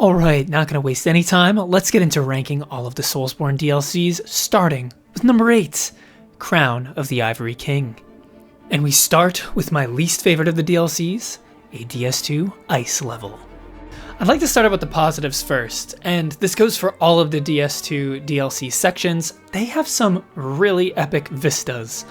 Alright, not gonna waste any time, let's get into ranking all of the Soulsborne DLCs, starting with number 8, Crown of the Ivory King. And we start with my least favorite of the DLCs, a DS2 ice level. I'd like to start out with the positives first, and this goes for all of the DS2 DLC sections. They have some really epic vistas.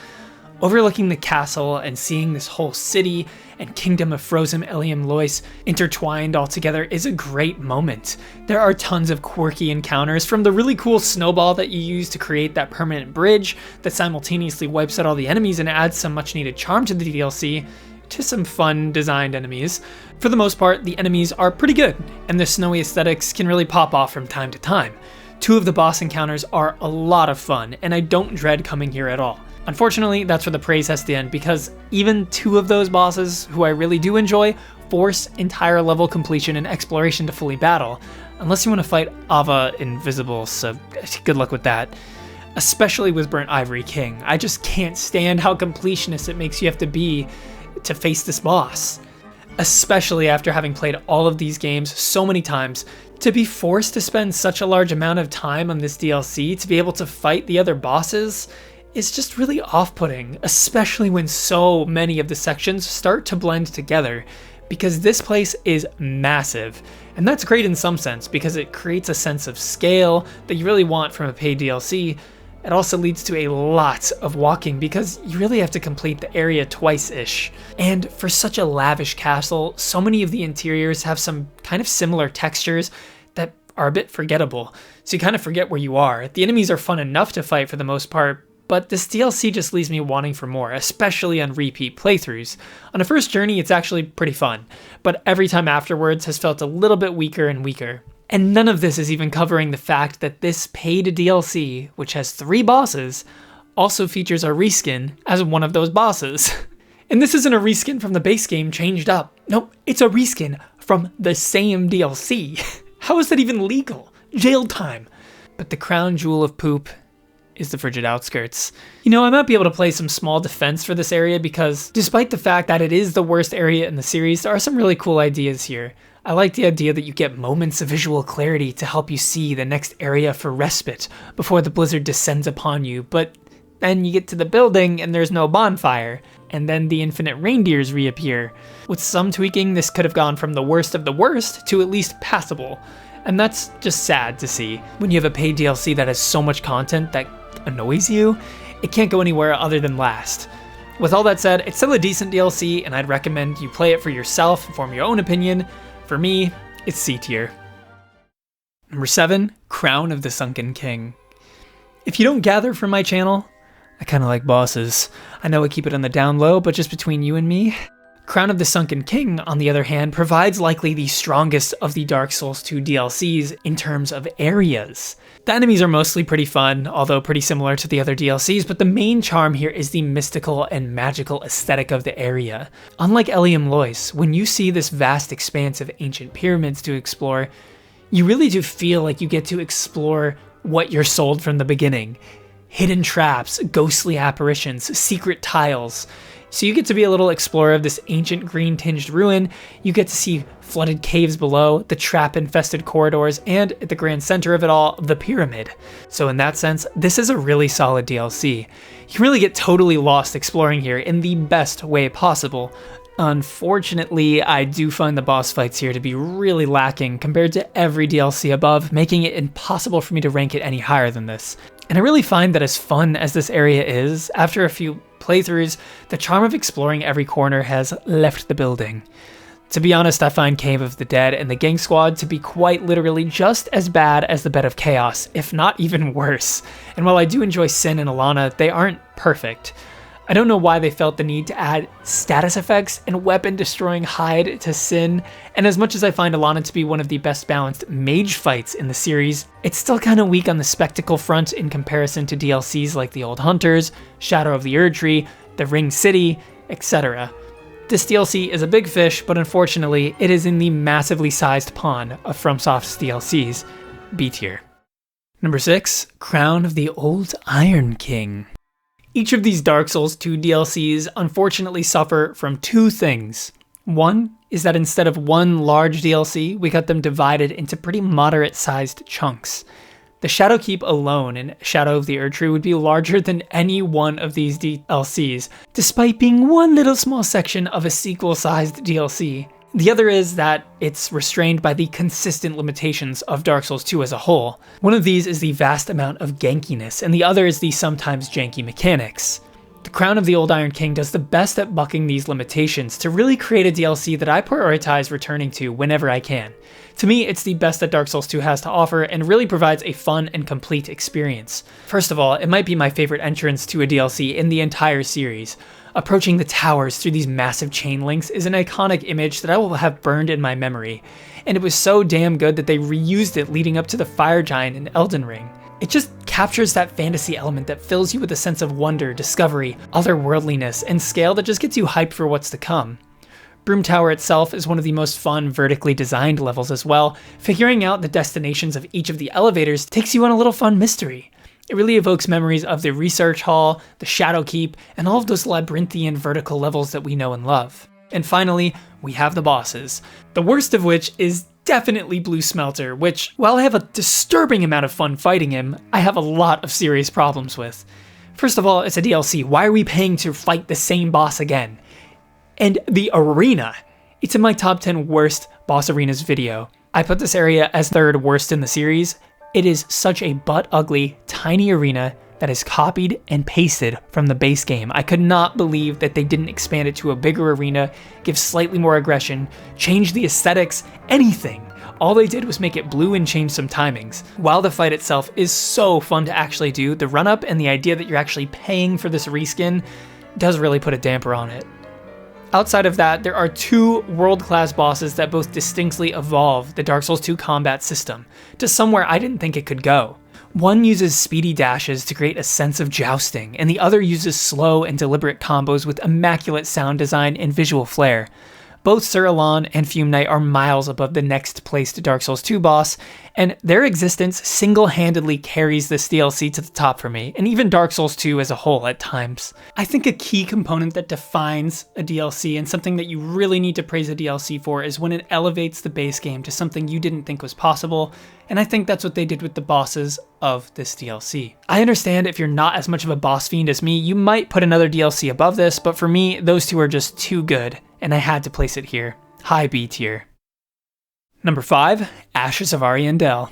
Overlooking the castle and seeing this whole city and kingdom of Frosum Elium Lois intertwined all together is a great moment. There are tons of quirky encounters, from the really cool snowball that you use to create that permanent bridge that simultaneously wipes out all the enemies and adds some much needed charm to the DLC, to some fun designed enemies. For the most part, the enemies are pretty good, and the snowy aesthetics can really pop off from time to time. 2 of the boss encounters are a lot of fun, and I don't dread coming here at all. Unfortunately, that's where the praise has to end, because even 2 of those bosses, who I really do enjoy, force entire level completion and exploration to fully battle, unless you want to fight Ava Invisible, so good luck with that. Especially with Burnt Ivory King. I just can't stand how completionist it makes you have to be to face this boss. Especially after having played all of these games so many times, to be forced to spend such a large amount of time on this DLC to be able to fight the other bosses is just really off-putting, especially when so many of the sections start to blend together, because this place is massive. And that's great in some sense, because it creates a sense of scale that you really want from a paid DLC. It also leads to a lot of walking, because you really have to complete the area twice-ish. And for such a lavish castle, so many of the interiors have some kind of similar textures that are a bit forgettable, so you kind of forget where you are. The enemies are fun enough to fight for the most part, but this DLC just leaves me wanting for more, especially on repeat playthroughs. On a first journey, it's actually pretty fun, but every time afterwards has felt a little bit weaker and weaker. And none of this is even covering the fact that this paid DLC, which has 3 bosses, also features a reskin as one of those bosses. And this isn't a reskin from the base game changed up. Nope, it's a reskin from the same DLC. How is that even legal? Jail time. But the crown jewel of poop is the frigid outskirts. You know, I might be able to play some small defense for this area, because despite the fact that it is the worst area in the series, there are some really cool ideas here. I like the idea that you get moments of visual clarity to help you see the next area for respite before the blizzard descends upon you, but then you get to the building and there's no bonfire, and then the infinite reindeers reappear. With some tweaking, this could have gone from the worst of the worst to at least passable. And that's just sad to see. When you have a paid DLC that has so much content that annoys you, it can't go anywhere other than last. With all that said, it's still a decent DLC, and I'd recommend you play it for yourself and form your own opinion. For me, it's C tier. Number 7, Crown of the Sunken King. If you don't gather from my channel, I kinda like bosses. I know I keep it on the down low, but just between you and me, Crown of the Sunken King, on the other hand, provides likely the strongest of the Dark Souls 2 DLCs in terms of areas. The enemies are mostly pretty fun, although pretty similar to the other DLCs, but the main charm here is the mystical and magical aesthetic of the area. Unlike Elium Lois, when you see this vast expanse of ancient pyramids to explore, you really do feel like you get to explore what you're sold from the beginning. Hidden traps, ghostly apparitions, secret tiles. So you get to be a little explorer of this ancient green-tinged ruin. You get to see flooded caves below, the trap-infested corridors, and at the grand center of it all, the pyramid. So in that sense, this is a really solid DLC. You really get totally lost exploring here in the best way possible. Unfortunately, I do find the boss fights here to be really lacking compared to every DLC above, making it impossible for me to rank it any higher than this. And I really find that as fun as this area is, after a few playthroughs, the charm of exploring every corner has left the building. To be honest, I find Cave of the Dead and the Gang Squad to be quite literally just as bad as the Bed of Chaos, if not even worse. And while I do enjoy Sin and Alana, they aren't perfect. I don't know why they felt the need to add status effects and weapon-destroying hide to Sin, and as much as I find Alana to be one of the best balanced mage fights in the series, it's still kinda weak on the spectacle front in comparison to DLCs like the Old Hunters, Shadow of the Erdtree, the Ring City, etc. This DLC is a big fish, but unfortunately, it is in the massively sized pond of FromSoft's DLCs, B tier. Number 6, Crown of the Old Iron King. Each of these Dark Souls 2 DLCs unfortunately suffer from 2 things. One is that instead of one large DLC, we got them divided into pretty moderate-sized chunks. The Shadowkeep alone in Shadow of the Erdtree would be larger than any one of these DLCs, despite being one little small section of a sequel-sized DLC. The other is that it's restrained by the consistent limitations of Dark Souls 2 as a whole. One of these is the vast amount of gankiness, and the other is the sometimes janky mechanics. The Crown of the Old Iron King does the best at bucking these limitations to really create a DLC that I prioritize returning to whenever I can. To me, it's the best that Dark Souls 2 has to offer and really provides a fun and complete experience. First of all, it might be my favorite entrance to a DLC in the entire series. Approaching the towers through these massive chain links is an iconic image that I will have burned in my memory, and it was so damn good that they reused it leading up to the Fire Giant in Elden Ring. It just captures that fantasy element that fills you with a sense of wonder, discovery, otherworldliness, and scale that just gets you hyped for what's to come. Broom Tower itself is one of the most fun, vertically designed levels as well. Figuring out the destinations of each of the elevators takes you on a little fun mystery. It really evokes memories of the Research Hall, the Shadowkeep, and all of those labyrinthian vertical levels that we know and love. And finally, we have the bosses, the worst of which is definitely Blue Smelter, which, while I have a disturbing amount of fun fighting him, I have a lot of serious problems with. First of all, it's a DLC. Why are we paying to fight the same boss again? And the arena. It's in my top 10 worst boss arenas video. I put this area as third worst in the series. It is such a butt-ugly, tiny arena that is copied and pasted from the base game. I could not believe that they didn't expand it to a bigger arena, give slightly more aggression, change the aesthetics, anything. All they did was make it blue and change some timings. While the fight itself is so fun to actually do, the run-up and the idea that you're actually paying for this reskin does really put a damper on it. Outside of that, there are two world-class bosses that both distinctly evolve the Dark Souls 2 combat system to somewhere I didn't think it could go. One uses speedy dashes to create a sense of jousting, and the other uses slow and deliberate combos with immaculate sound design and visual flair. Both Sir Elan and Fume Knight are miles above the next placed Dark Souls 2 boss, and their existence single-handedly carries this DLC to the top for me, and even Dark Souls 2 as a whole at times. I think a key component that defines a DLC and something that you really need to praise a DLC for is when it elevates the base game to something you didn't think was possible, and I think that's what they did with the bosses of this DLC. I understand if you're not as much of a boss fiend as me, you might put another DLC above this, but for me, those two are just too good, and I had to place it here. High B tier. Number 5, Ashes of Ariandel.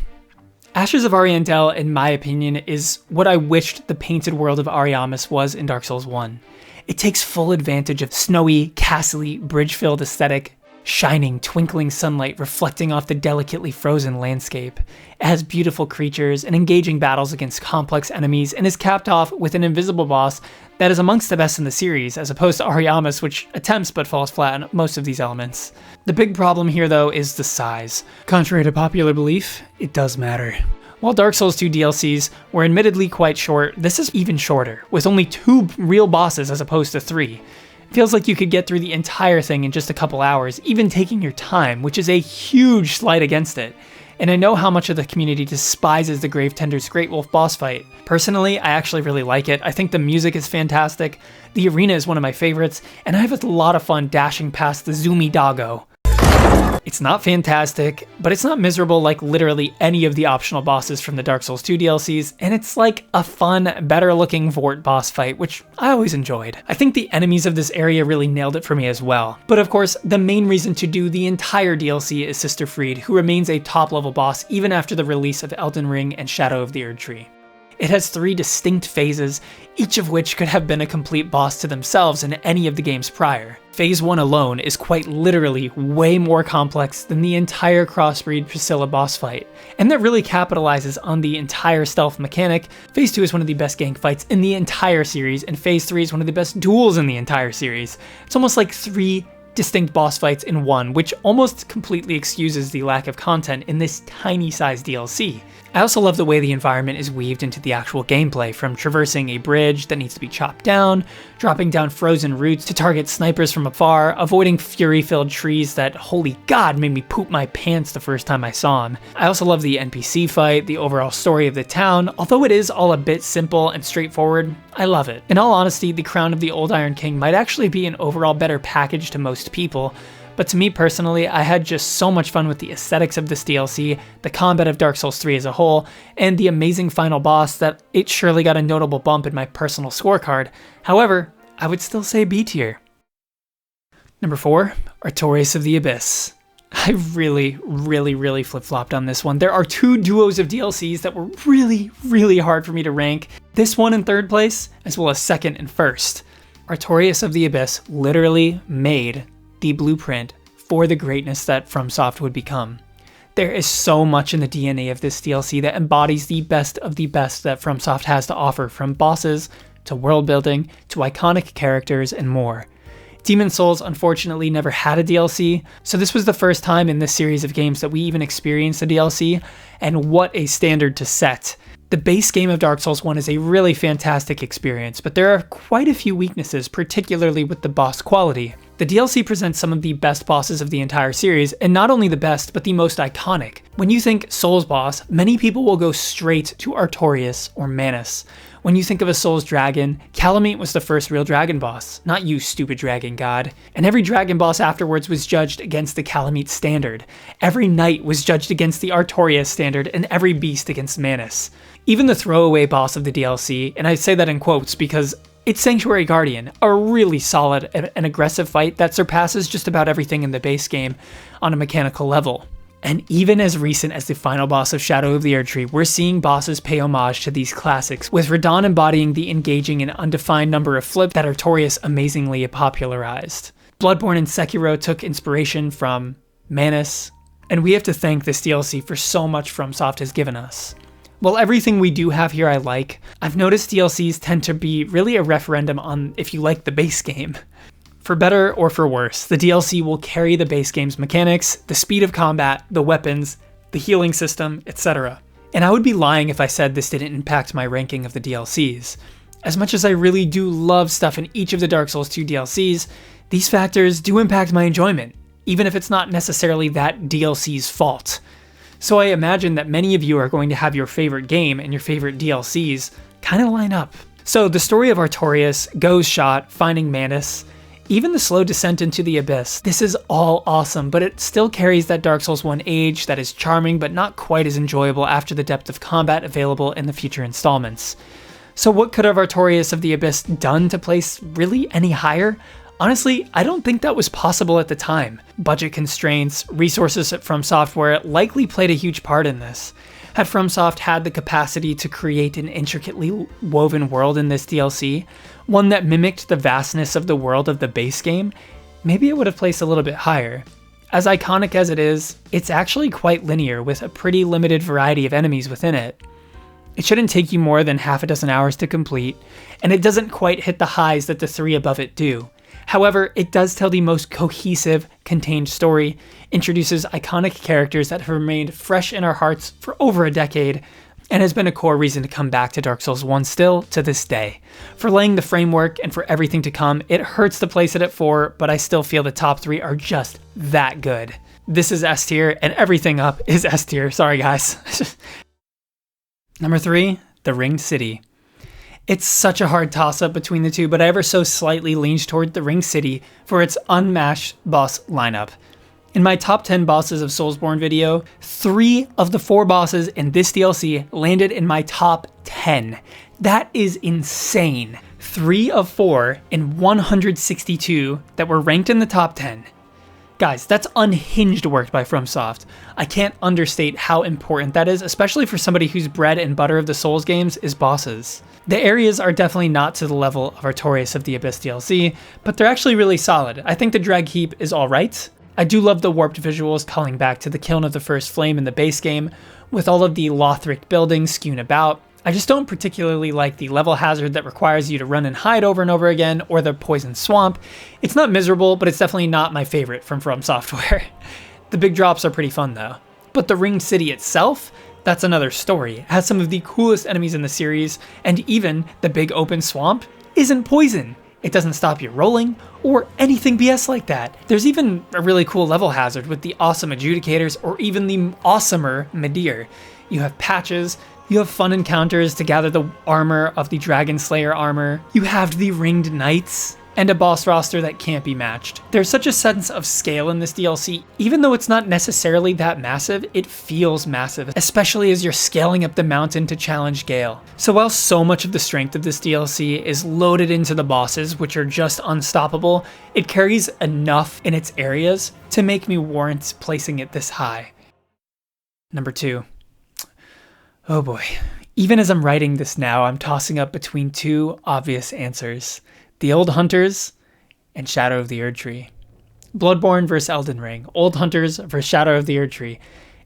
Ashes of Ariandel, in my opinion, is what I wished the painted world of Ariamis was in Dark Souls 1. It takes full advantage of snowy, castle-y, bridge-filled aesthetic, shining, twinkling sunlight reflecting off the delicately frozen landscape. It has beautiful creatures and engaging battles against complex enemies, and is capped off with an invisible boss that is amongst the best in the series, as opposed to Ariamis, which attempts but falls flat on most of these elements. The big problem here, though, is the size. Contrary to popular belief, it does matter. While Dark Souls 2 DLCs were admittedly quite short, this is even shorter, with only 2 real bosses as opposed to 3. It feels like you could get through the entire thing in just a couple hours, even taking your time, which is a huge slight against it. And I know how much of the community despises the Gravetender's Great Wolf boss fight. Personally, I actually really like it. I think the music is fantastic, the arena is one of my favorites, and I have a lot of fun dashing past the Zoomy Doggo. It's not fantastic, but it's not miserable like literally any of the optional bosses from the Dark Souls 2 DLCs, and it's like a fun, better-looking Vort boss fight, which I always enjoyed. I think the enemies of this area really nailed it for me as well. But of course, the main reason to do the entire DLC is Sister Fried, who remains a top-level boss even after the release of Elden Ring and Shadow of the Erdtree. It has 3 distinct phases, each of which could have been a complete boss to themselves in any of the games prior. Phase 1 alone is quite literally way more complex than the entire Crossbreed Priscilla boss fight, and that really capitalizes on the entire stealth mechanic. Phase 2 is one of the best gank fights in the entire series, and Phase 3 is one of the best duels in the entire series. It's almost like 3 distinct boss fights in one, which almost completely excuses the lack of content in this tiny-sized DLC. I also love the way the environment is weaved into the actual gameplay, from traversing a bridge that needs to be chopped down, dropping down frozen roots to target snipers from afar, avoiding fury-filled trees that, holy god, made me poop my pants the first time I saw them. I also love the NPC fight, the overall story of the town. Although it is all a bit simple and straightforward, I love it. In all honesty, the Crown of the Old Iron King might actually be an overall better package to most people, but to me personally, I had just so much fun with the aesthetics of this DLC, the combat of Dark Souls 3 as a whole, and the amazing final boss that it surely got a notable bump in my personal scorecard. However, I would still say B tier. Number 4, Artorias of the Abyss. I really flip-flopped on this one. There are 2 duos of DLCs that were really hard for me to rank. This one in 3rd place, as well as 2nd and 1st. Artorias of the Abyss literally made the blueprint for the greatness that FromSoft would become. There is so much in the DNA of this DLC that embodies the best of the best that FromSoft has to offer, from bosses, to world building, to iconic characters, and more. Demon's Souls unfortunately never had a DLC, so this was the first time in this series of games that we even experienced a DLC, and what a standard to set. The base game of Dark Souls 1 is a really fantastic experience, but there are quite a few weaknesses, particularly with the boss quality. The DLC presents some of the best bosses of the entire series, and not only the best, but the most iconic. When you think Souls boss, many people will go straight to Artorias or Manus. When you think of a Souls dragon, Calamite was the first real dragon boss, not you stupid dragon god. And every dragon boss afterwards was judged against the Calamite standard. Every knight was judged against the Artorias standard, and every beast against Manus. Even the throwaway boss of the DLC, and I say that in quotes because it's Sanctuary Guardian, a really solid and aggressive fight that surpasses just about everything in the base game on a mechanical level. And even as recent as the final boss of Shadow of the Erdtree, we're seeing bosses pay homage to these classics, with Radahn embodying the engaging and undefined number of flips that Artorias amazingly popularized. Bloodborne and Sekiro took inspiration from Manus, and we have to thank this DLC for so much FromSoft has given us. While everything we do have here I like, I've noticed DLCs tend to be really a referendum on if you like the base game. For better or for worse, the DLC will carry the base game's mechanics, the speed of combat, the weapons, the healing system, etc. And I would be lying if I said this didn't impact my ranking of the DLCs. As much as I really do love stuff in each of the Dark Souls 2 DLCs, these factors do impact my enjoyment, even if it's not necessarily that DLC's fault. So I imagine that many of you are going to have your favorite game and your favorite DLCs kind of line up. So the story of Artorias, Go's Shot, finding Manus, even the slow descent into the abyss, this is all awesome, but it still carries that Dark Souls 1 age that is charming but not quite as enjoyable after the depth of combat available in the future installments. So what could have Artorias of the Abyss done to place really any higher? Honestly, I don't think that was possible at the time. Budget constraints, resources at FromSoftware likely played a huge part in this. Had FromSoft had the capacity to create an intricately woven world in this DLC, one that mimicked the vastness of the world of the base game, maybe it would have placed a little bit higher. As iconic as it is, it's actually quite linear with a pretty limited variety of enemies within it. It shouldn't take you more than half a dozen hours to complete, and it doesn't quite hit the highs that the 3 above it do. However, it does tell the most cohesive, contained story, introduces iconic characters that have remained fresh in our hearts for over a decade, and has been a core reason to come back to Dark Souls 1 still to this day. For laying the framework and for everything to come, it hurts to place it at 4, but I still feel the top 3 are just that good. This is S tier, and everything up is S tier. Sorry guys. Number 3, The Ringed City. It's such a hard toss-up between the two, but I ever so slightly leans toward the Ringed City for its unmatched boss lineup. In my top 10 bosses of Soulsborne video, 3 of the 4 bosses in this DLC landed in my top 10. That is insane. 3 of 4 in 162 that were ranked in the top 10. Guys, that's unhinged work by FromSoft. I can't understate how important that is, especially for somebody whose bread and butter of the Souls games is bosses. The areas are definitely not to the level of Artorias of the Abyss DLC, but they're actually really solid. I think the Drag Heap is alright. I do love the warped visuals calling back to the Kiln of the First Flame in the base game, with all of the Lothric buildings skewed about. I just don't particularly like the level hazard that requires you to run and hide over and over again, or the poison swamp. It's not miserable, but it's definitely not my favorite from FromSoftware. The big drops are pretty fun though. But the Ringed City itself, that's another story. It has some of the coolest enemies in the series, and even the big open swamp isn't poison. It doesn't stop you rolling, or anything BS like that. There's even a really cool level hazard with the awesome adjudicators, or even the awesomer Midir. You have patches, you have fun encounters to gather the armor of the Dragon Slayer armor, you have the Ringed Knights, and a boss roster that can't be matched. There's such a sense of scale in this DLC. Even though it's not necessarily that massive, it feels massive, especially as you're scaling up the mountain to challenge Gale. So while so much of the strength of this DLC is loaded into the bosses, which are just unstoppable, it carries enough in its areas to make me warrant placing it this high. Number 2. Oh boy. Even as I'm writing this now, I'm tossing up between two obvious answers. The Old Hunters and Shadow of the Erdtree. Bloodborne vs Elden Ring. Old Hunters vs Shadow of the Erdtree.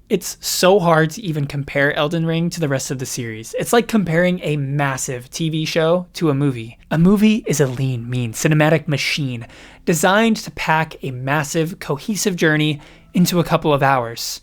It's so hard to even compare Elden Ring to the rest of the series. It's like comparing a massive TV show to a movie. A movie is a lean, mean, cinematic machine designed to pack a massive, cohesive journey into a couple of hours.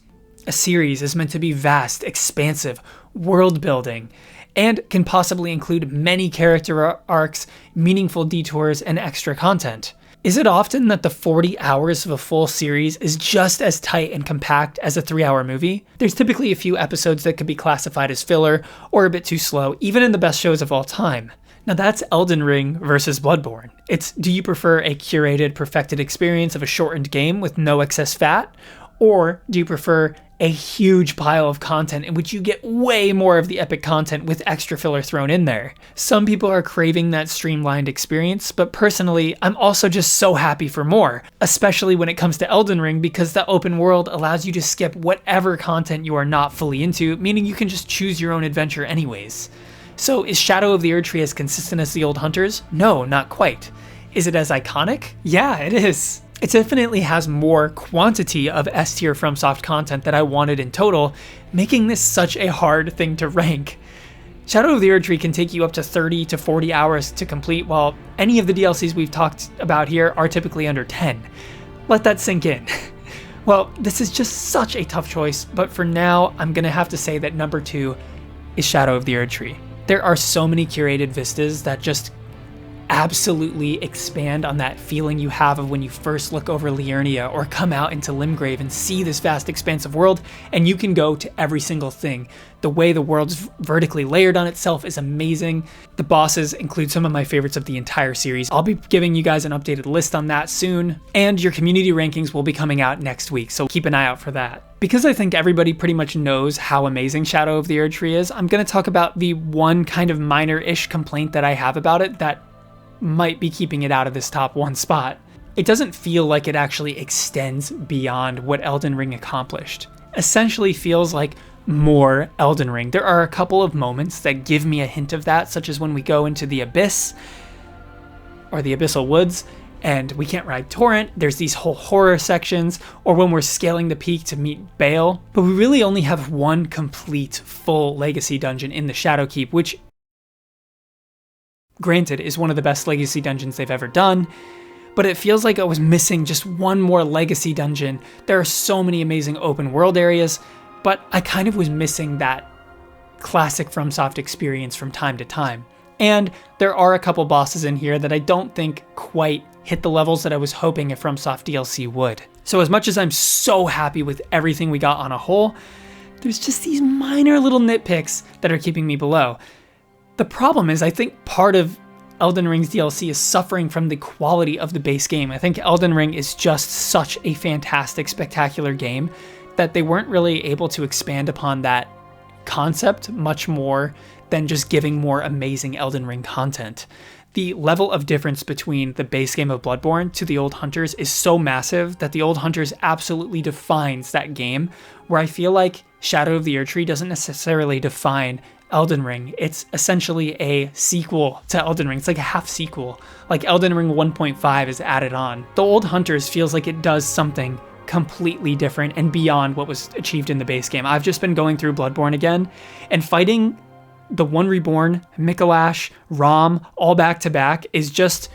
A series is meant to be vast, expansive, world-building, and can possibly include many character arcs, meaningful detours, and extra content. Is it often that the 40 hours of a full series is just as tight and compact as a 3-hour movie? There's typically a few episodes that could be classified as filler or a bit too slow, even in the best shows of all time. Now that's Elden Ring versus Bloodborne. It's, do you prefer a curated, perfected experience of a shortened game with no excess fat? Or do you prefer a huge pile of content in which you get way more of the epic content with extra filler thrown in there? Some people are craving that streamlined experience, but personally, I'm also just so happy for more, especially when it comes to Elden Ring, because the open world allows you to skip whatever content you are not fully into, meaning you can just choose your own adventure anyways. So is Shadow of the Erdtree as consistent as the Old Hunters? No, not quite. Is it as iconic? Yeah, it is. It definitely has more quantity of S-tier FromSoft content that I wanted in total, making this such a hard thing to rank. Shadow of the Erdtree can take you up to 30 to 40 hours to complete, while any of the DLCs we've talked about here are typically under 10. Let that sink in. Well, this is just such a tough choice, but for now, I'm gonna have to say that number 2 is Shadow of the Erdtree. There are so many curated vistas that just absolutely expand on that feeling you have of when you first look over Liurnia or come out into Limgrave and see this vast expansive world, and you can go to every single thing. The way the world's vertically layered on itself is amazing. The bosses include some of my favorites of the entire series. I'll be giving you guys an updated list on that soon, and your community rankings will be coming out next week, so keep an eye out for that. Because I think everybody pretty much knows how amazing Shadow of the Erdtree is, I'm going to talk about the one kind of minor-ish complaint that I have about it that might be keeping it out of this top 1 spot. It doesn't feel like it actually extends beyond what Elden Ring accomplished. Essentially feels like more Elden Ring. There are a couple of moments that give me a hint of that, such as when we go into the Abyss, or the Abyssal Woods, and we can't ride Torrent, there's these whole horror sections, or when we're scaling the peak to meet Bale, but we really only have one complete, full Legacy dungeon in the Shadowkeep, which granted is one of the best Legacy dungeons they've ever done, but it feels like I was missing just one more Legacy dungeon. There are so many amazing open world areas, but I kind of was missing that classic FromSoft experience from time to time. And there are a couple bosses in here that I don't think quite hit the levels that I was hoping a FromSoft DLC would. So as much as I'm so happy with everything we got on a whole, there's just these minor little nitpicks that are keeping me below. The problem is, I think part of Elden Ring's DLC is suffering from the quality of the base game. I think Elden Ring is just such a fantastic, spectacular game that they weren't really able to expand upon that concept much more than just giving more amazing Elden Ring content. The level of difference between the base game of Bloodborne to the Old Hunters is so massive that the Old Hunters absolutely defines that game, where I feel like Shadow of the Erdtree doesn't necessarily define Elden Ring. It's essentially a sequel to Elden Ring. It's like a half sequel. Like Elden Ring 1.5 is added on. The Old Hunters feels like it does something completely different and beyond what was achieved in the base game. I've just been going through Bloodborne again and fighting the One Reborn, Mikolash, Rom, all back to back is just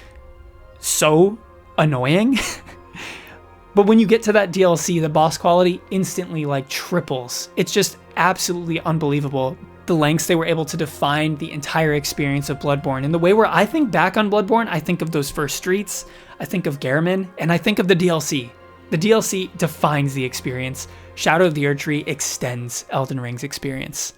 so annoying. But when you get to that DLC, the boss quality instantly like triples. It's just absolutely unbelievable. The lengths they were able to define the entire experience of Bloodborne. And the way where I think back on Bloodborne, I think of those first streets, I think of Gehrman, and I think of the DLC. The DLC defines the experience. Shadow of the Erdtree extends Elden Ring's experience.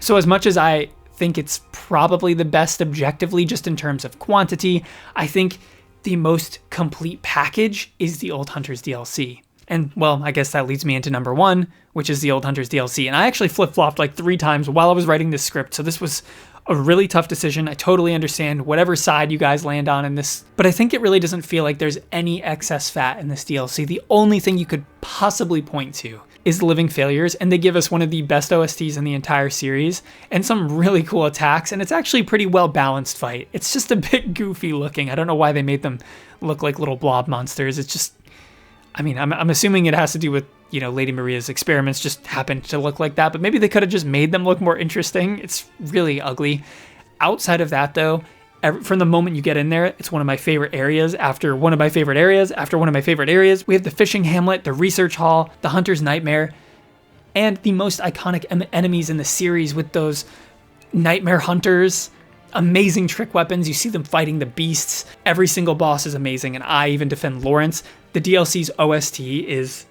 So as much as I think it's probably the best objectively, just in terms of quantity, I think the most complete package is the Old Hunters DLC. And, well, I guess that leads me into number 1, which is the Old Hunters DLC. And I actually flip-flopped like 3 times while I was writing this script, so this was a really tough decision. I totally understand whatever side you guys land on in this, but I think it really doesn't feel like there's any excess fat in this DLC. The only thing you could possibly point to is Living Failures, and they give us one of the best OSTs in the entire series, and some really cool attacks, and it's actually a pretty well-balanced fight. It's just a bit goofy looking. I don't know why they made them look like little blob monsters. It's just, I mean, I'm assuming it has to do with, you know, Lady Maria's experiments just happened to look like that, but maybe they could have just made them look more interesting. It's really ugly. Outside of that, though, from the moment you get in there, it's one of my favorite areas after one of my favorite areas after one of my favorite areas. We have the fishing hamlet, the research hall, the hunter's nightmare, and the most iconic enemies in the series with those nightmare hunters. Amazing trick weapons. You see them fighting the beasts. Every single boss is amazing, and I even defend Lawrence. The DLC's OST is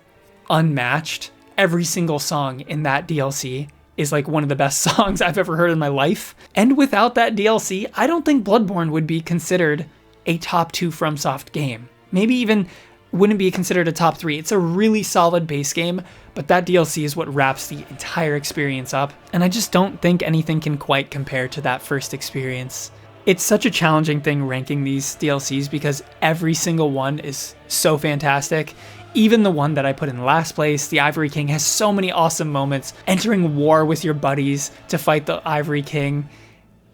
unmatched. Every single song in that DLC is like one of the best songs I've ever heard in my life. And without that DLC, I don't think Bloodborne would be considered a top 2 FromSoft game. Maybe even wouldn't be considered a top 3. It's a really solid base game, but that DLC is what wraps the entire experience up. And I just don't think anything can quite compare to that first experience. It's such a challenging thing ranking these DLCs because every single one is so fantastic. Even the one that I put in last place, the Ivory King, has so many awesome moments. Entering war with your buddies to fight the Ivory King.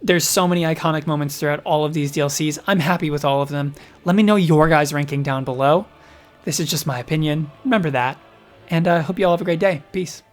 There's so many iconic moments throughout all of these DLCs. I'm happy with all of them. Let me know your guys' ranking down below. This is just my opinion. Remember that. And I hope you all have a great day. Peace.